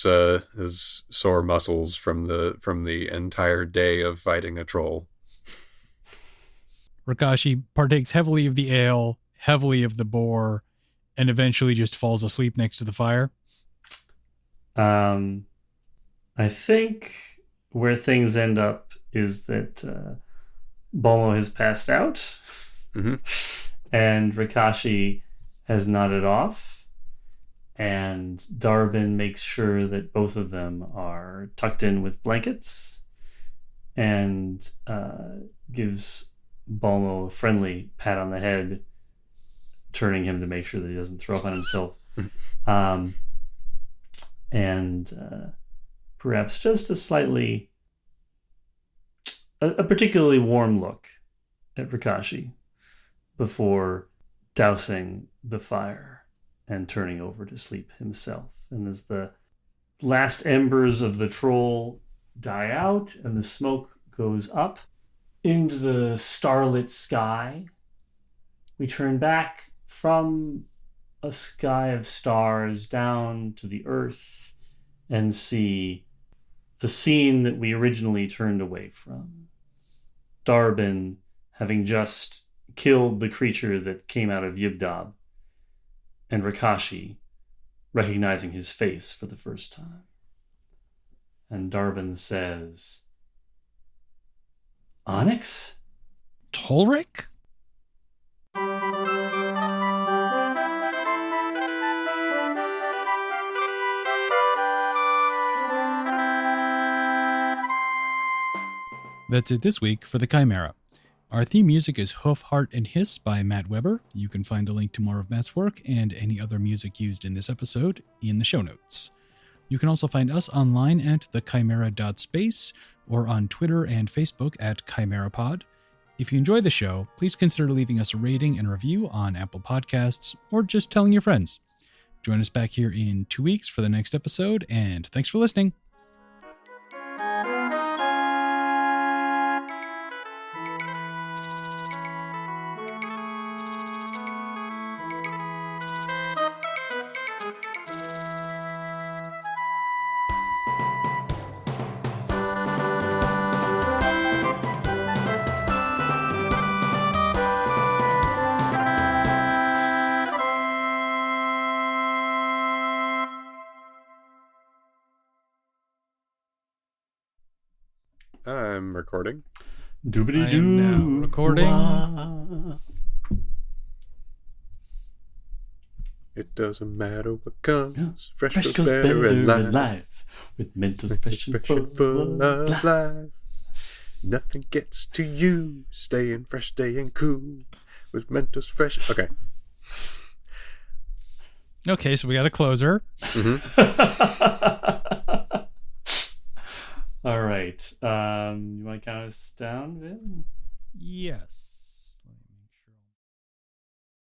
sore muscles from the entire day of fighting a troll. Rikashi partakes heavily of the ale, heavily of the boar, and eventually just falls asleep next to the fire. I think where things end up is that Balmo has passed out, and Rikashi has nodded off, and Dharbin makes sure that both of them are tucked in with blankets, and gives Balmo a friendly pat on the head, turning him to make sure that he doesn't throw up on himself. And perhaps just a particularly warm look at Rikashi before dousing the fire and turning over to sleep himself. And as the last embers of the troll die out and the smoke goes up into the starlit sky, we turn back from a sky of stars down to the earth and see the scene that we originally turned away from. Dharbin having just killed the creature that came out of Yibdab, and Rikashi recognizing his face for the first time. And Dharbin says, "Onyx? Tolric? That's it this week for the Chimera. Our theme music is Hoof, Heart, and Hiss by Matt Weber. You can find a link to more of Matt's work and any other music used in this episode in the show notes. You can also find us online at thechimera.space or on Twitter and Facebook at ChimeraPod. If you enjoy the show, please consider leaving us a rating and review on Apple Podcasts or just telling your friends. Join us back here in 2 weeks for the next episode, and thanks for listening. I'm recording. I am now recording. It doesn't matter what comes. Fresh goes goes better in life. life. With mental fresh and Fresh and full of of life. Nothing gets to you. Staying fresh, staying cool. With Mentos fresh. Okay. Okay, so we got a closer. All right. You want to count us down, Vin? Yes.